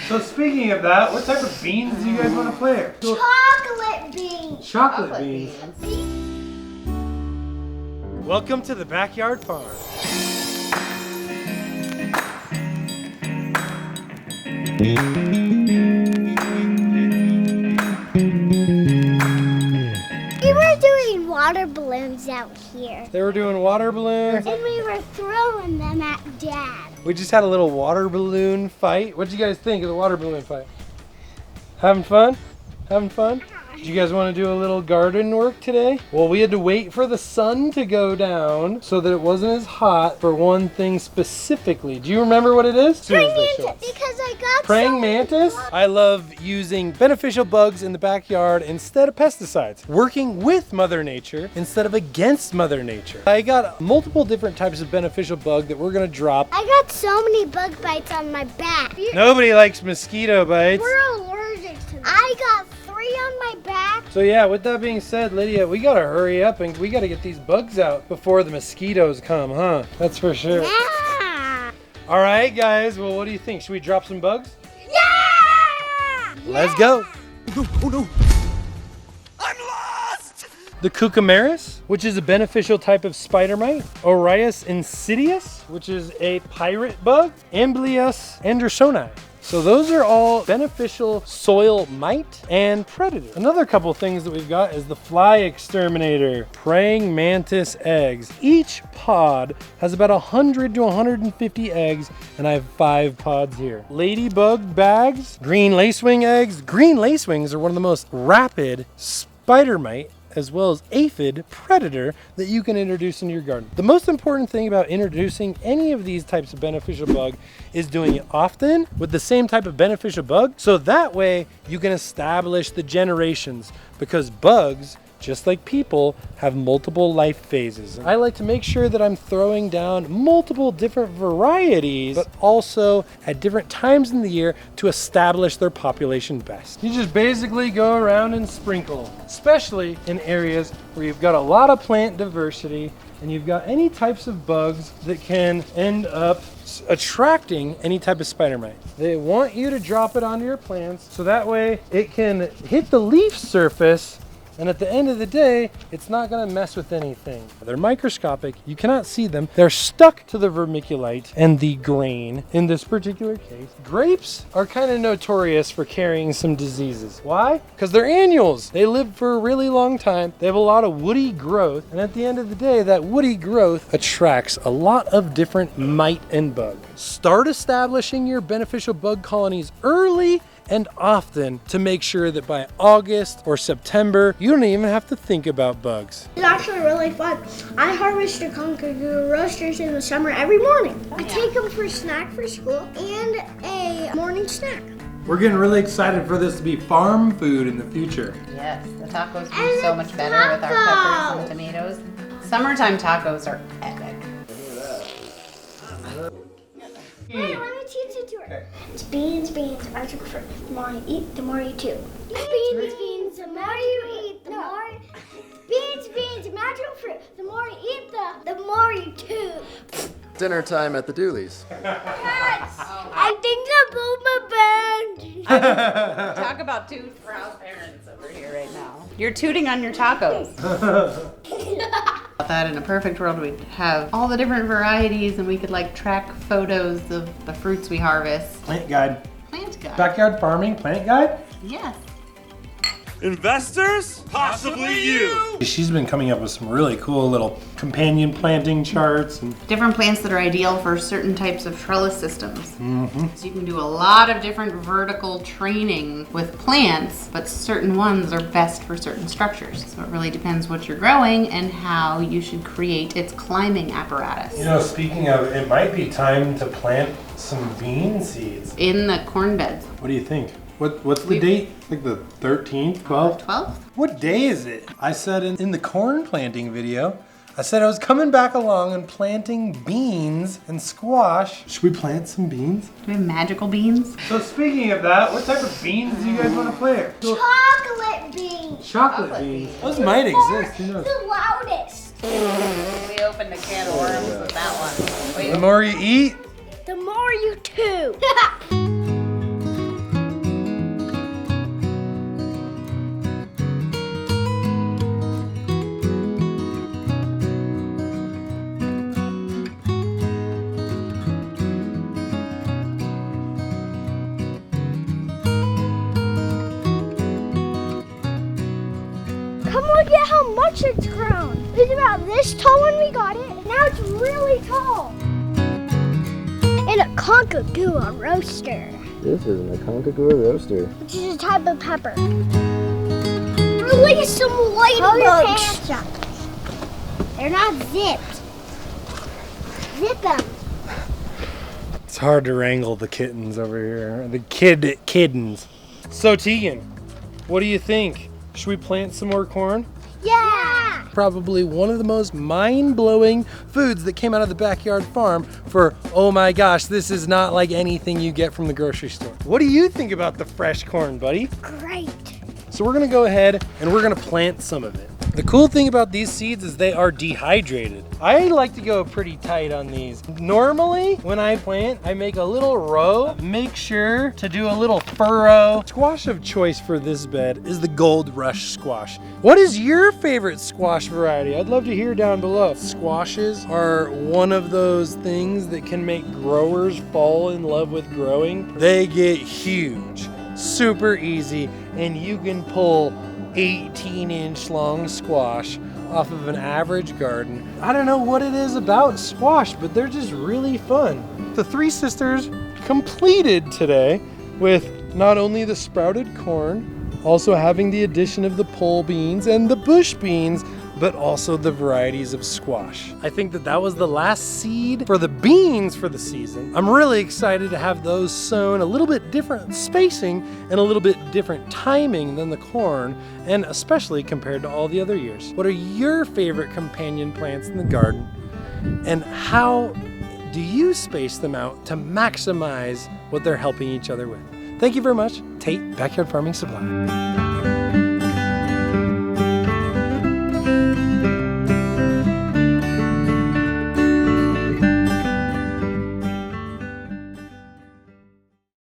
So speaking of that, what type of beans do you guys want to play? Chocolate beans. Chocolate beans. Welcome to the backyard farm. We were doing water balloons out here. They were doing water balloons. And we were throwing them at Dad. We just had a little water balloon fight. What did you guys think of the water balloon fight? Having fun? Having fun? Did you guys want to do a little garden work today? Well, we had to wait for the sun to go down so that it wasn't as hot for one thing specifically. Do you remember what it is? Praying mantis, because I got praying mantis? I love using beneficial bugs in the backyard instead of pesticides. Working with Mother Nature instead of against Mother Nature. I got multiple different types of beneficial bug that we're gonna drop. I got so many bug bites on my back. Nobody likes mosquito bites. We're allergic to them. I got 3 on my back. So yeah, with that being said, Lydia, we gotta hurry up and we gotta get these bugs out before the mosquitoes come, huh? That's for sure. Yeah. All right, guys. Well, what do you think? Should we drop some bugs? Yeah! Let's go. Oh no! I'm lost! The Cucumaris, which is a beneficial type of spider mite. Orius insidious, which is a pirate bug. Amblyus andersoni. So those are all beneficial soil mite and predator. Another couple things that we've got is the fly exterminator, praying mantis eggs. Each pod has about 100 to 150 eggs, and I have 5 pods here. Ladybug bags, green lacewing eggs. Green lacewings are one of the most rapid spider mite as well as aphid predator that you can introduce into your garden. The most important thing about introducing any of these types of beneficial bug is doing it often with the same type of beneficial bug, so that way you can establish the generations, because bugs, just like people, have multiple life phases. I like to make sure that I'm throwing down multiple different varieties, but also at different times in the year to establish their population best. You just basically go around and sprinkle, especially in areas where you've got a lot of plant diversity and you've got any types of bugs that can end up attracting any type of spider mite. They want you to drop it onto your plants so that way it can hit the leaf surface, and at the end of the day, it's not gonna mess with anything. They're microscopic, you cannot see them. They're stuck to the vermiculite and the grain in this particular case. Grapes are kind of notorious for carrying some diseases. Why? Because they're annuals. They live for a really long time. They have a lot of woody growth, and at the end of the day, that woody growth attracts a lot of different mite and bug. Start establishing your beneficial bug colonies early and often to make sure that by August or September, you don't even have to think about bugs. It's actually really fun. I harvest the cockapoo roasters in the summer every morning. I take them for a snack for school and a morning snack. We're getting really excited for this to be farm food in the future. Yes, the tacos do so much better with our peppers and tomatoes. Summertime tacos are epic. Hey, let me teach it to her. It's beans, magic fruit. The more you eat, the more you chew. Beans, the more you eat, the more... Beans, magic fruit. The more you eat, the more you chew. Dinner time at the Dooleys. Yes! I think I blew my band. Talk about two proud parents over here right now. You're tooting on your tacos. That in a perfect world, we'd have all the different varieties and we could like track photos of the fruits we harvest. Plant guide. Plant guide. Backyard farming plant guide? Yes. Investors? Possibly you! She's been coming up with some really cool little companion planting charts. And Different plants that are ideal for certain types of trellis systems. So you can do a lot of different vertical training with plants, but certain ones are best for certain structures. So it really depends what you're growing and how you should create its climbing apparatus. you know, speaking of, it might be time to plant some bean seeds. In the corn beds. What do you think? What's the date? Like the 13th, 12th? 12th? What day is it? I said in the corn planting video, I said I was coming back along and planting beans and squash. Should we plant some beans? Do we have magical beans? So speaking of that, what type of beans do you guys want to play? Chocolate beans. Chocolate beans. Those might exist, who knows? The loudest. We opened a can of worms with that one. The more you eat, The more you chew. at how much it's grown. It was about this tall when we got it. Now it's really tall. And a Concagua roaster, This isn't a Concagua roaster. which is a type of pepper. Release some ladybugs. They're not zipped. Zip them. It's hard to wrangle the kittens over here. The kittens. So Tegan, what do you think? Should we plant some more corn? Yeah. Probably one of the most mind-blowing foods that came out of the backyard farm for, oh my gosh, this is not like anything you get from the grocery store. What do you think about the fresh corn, buddy? Great. So we're gonna go ahead and we're gonna plant some of it. The cool thing about these seeds is they are dehydrated. I like to go pretty tight on these. Normally, when I plant, I make a little row, make sure to do a little furrow. Squash of choice for this bed is the Gold Rush squash. What is your favorite squash variety? I'd love to hear down below. Squashes are one of those things that can make growers fall in love with growing. They get huge, super easy, and you can pull 18-inch long squash off of an average garden. I don't know what it is about squash, but they're just really fun. The three sisters completed today with not only the sprouted corn, also having the addition of the pole beans and the bush beans, but also the varieties of squash. I think that was the last seed for the beans for the season. I'm really excited to have those sown a little bit different spacing and a little bit different timing than the corn, and especially compared to all the other years. What are your favorite companion plants in the garden, and how do you space them out to maximize what they're helping each other with? Thank you very much, Tate Backyard Farming Supply.